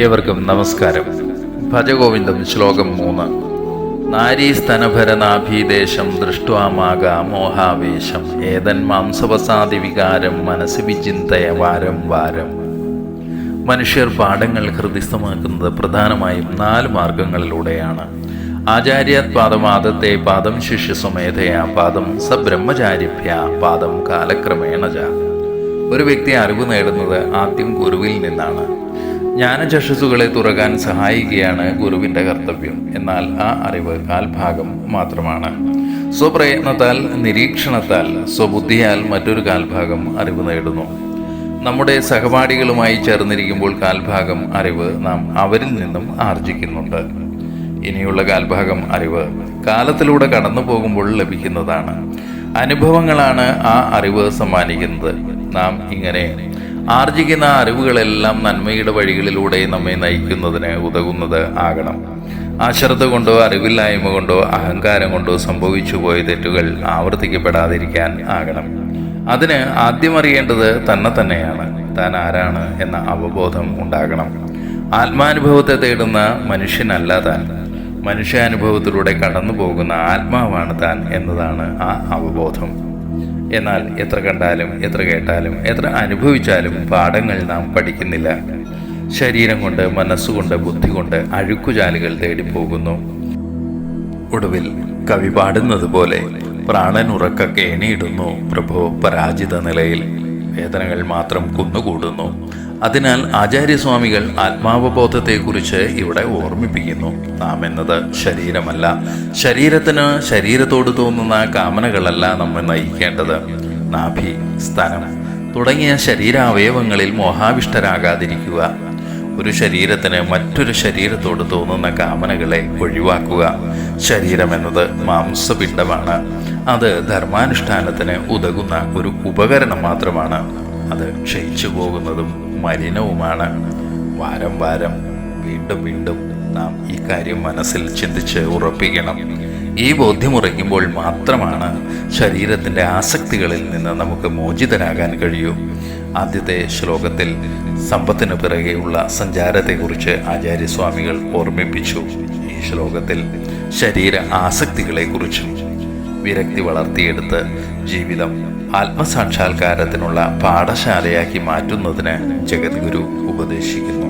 ഏവർക്കും നമസ്കാരം. ഭജഗോവിന്ദം ശ്ലോകം 3. നാരീസ്തനഭരനാഭീദേശം ദൃഷ്ട്വാമാക മോഹാവേശം ഏതന്മാംസവസാദി വികാരം മനസ്സ് വിചിന്തയ വാരം വാരം. മനുഷ്യർ പാഠങ്ങൾ ഹൃദിസ്ഥമാക്കുന്നത് പ്രധാനമായും 4 മാർഗങ്ങളിലൂടെയാണ്. ആചാര്യാത് പാദം ആദത്തെ, പാദം ശിഷ്യസ്വമേധയാ, പാദം സബ്രഹ്മചാരിഭ്യ, പാദം കാലക്രമേണ. ഒരു വ്യക്തി അറിവ് നേടുന്നത് ആദ്യം ഗുരുവിൽ നിന്നാണ്. ജ്ഞാനചക്ഷുസുകളെ തുറക്കാൻ സഹായിക്കുകയാണ് ഗുരുവിൻ്റെ കർത്തവ്യം. എന്നാൽ ആ അറിവ് കാൽഭാഗം മാത്രമാണ്. സ്വപ്രയത്നത്താൽ, നിരീക്ഷണത്താൽ, സ്വബുദ്ധിയാൽ മറ്റൊരു കാൽഭാഗം അറിവ് നേടുന്നു. നമ്മുടെ സഹപാഠികളുമായി ചേർന്നിരിക്കുമ്പോൾ കാൽഭാഗം അറിവ് നാം അവരിൽ നിന്നും ആർജിക്കുന്നുണ്ട്. ഇനിയുള്ള കാൽഭാഗം അറിവ് കാലത്തിലൂടെ കടന്നു പോകുമ്പോൾ ലഭിക്കുന്നതാണ്. അനുഭവങ്ങളാണ് ആ അറിവ് സമ്മാനിക്കുന്നത്. നാം ഇങ്ങനെ ആർജിക്കുന്ന അറിവുകളെല്ലാം നന്മയുടെ വഴികളിലൂടെ നമ്മെ നയിക്കുന്നതിന് ഉതകുന്നത് ആകണം. അശ്രദ്ധ കൊണ്ടോ അറിവില്ലായ്മ കൊണ്ടോ അഹങ്കാരം കൊണ്ടോ സംഭവിച്ചു പോയ തെറ്റുകൾ ആവർത്തിക്കപ്പെടാതിരിക്കാൻ ആകണം. അതിന് ആദ്യം അറിയേണ്ടത് തന്നെയാണ്. താൻ ആരാണ് എന്ന അവബോധം ഉണ്ടാകണം. ആത്മാനുഭവത്തെ തേടുന്ന മനുഷ്യനല്ല താൻ. മനുഷ്യാനുഭവത്തിലൂടെ കടന്നു പോകുന്ന ആത്മാവാണ് താൻ എന്നതാണ് ആ അവബോധം. എന്നാൽ എത്ര കണ്ടാലും, എത്ര കേട്ടാലും, എത്ര അനുഭവിച്ചാലും പാഠങ്ങൾ നാം പഠിക്കുന്നില്ല. ശരീരം കൊണ്ട്, മനസ്സുകൊണ്ട്, ബുദ്ധി കൊണ്ട് അഴുക്കുചാലുകൾ തേടിപ്പോകുന്നു. ഒടുവിൽ കവി പാടുന്നത് പോലെ പ്രാണൻ ഉറക്ക കേണിയിടുന്നു പ്രഭോ പരാജിത നിലയിൽ. വേദനകൾ മാത്രം കുന്നുകൂടുന്നു. അതിനാൽ ആചാര്യസ്വാമികൾ ആത്മാവബോധത്തെക്കുറിച്ച് ഇവിടെ ഓർമ്മിപ്പിക്കുന്നു. നാം എന്നത് ശരീരമല്ല. ശരീരത്തിന് ശരീരത്തോട് തോന്നുന്ന കാമനകളല്ല നമ്മെ നയിക്കേണ്ടത്. നാഭി, സ്തനം തുടങ്ങിയ ശരീരാവയവങ്ങളിൽ മോഹാവിഷ്ടരാകാതിരിക്കുക. ഒരു ശരീരത്തിന് മറ്റൊരു ശരീരത്തോട് തോന്നുന്ന കാമനകളെ ഒഴിവാക്കുക. ശരീരമെന്നത് മാംസപിണ്ഡമാണ്. അത് ധർമാനുഷ്ഠാനത്തിന് ഉതകുന്ന ഒരു ഉപകരണം മാത്രമാണ്. അത് ക്ഷയിച്ചു പോകുന്നതും മലിനവുമാണ്. വാരം വാരം, വീണ്ടും വീണ്ടും നാം ഈ കാര്യം മനസ്സിൽ ചിന്തിച്ച് ഉറപ്പിക്കണം. ഈ ബോധ്യമുറയ്ക്കുമ്പോൾ മാത്രമാണ് ശരീരത്തിൻ്റെ ആസക്തികളിൽ നിന്ന് നമുക്ക് മോചിതരാകാൻ കഴിയൂ. ആദ്യത്തെ ശ്ലോകത്തിൽ സമ്പത്തിന് പിറകെയുള്ള സഞ്ചാരത്തെക്കുറിച്ച് ആചാര്യസ്വാമികൾ ഓർമ്മിപ്പിച്ചു. ഈ ശ്ലോകത്തിൽ ശരീര ആസക്തികളെക്കുറിച്ചും വിരക്തി വളർത്തിയെടുത്ത് ജീവിതം ആത്മസാക്ഷാത്കാരത്തിനുള്ള പാഠശാലയാക്കി മാറ്റുന്നതിന് ജഗദ്ഗുരു ഉപദേശിക്കുന്നു.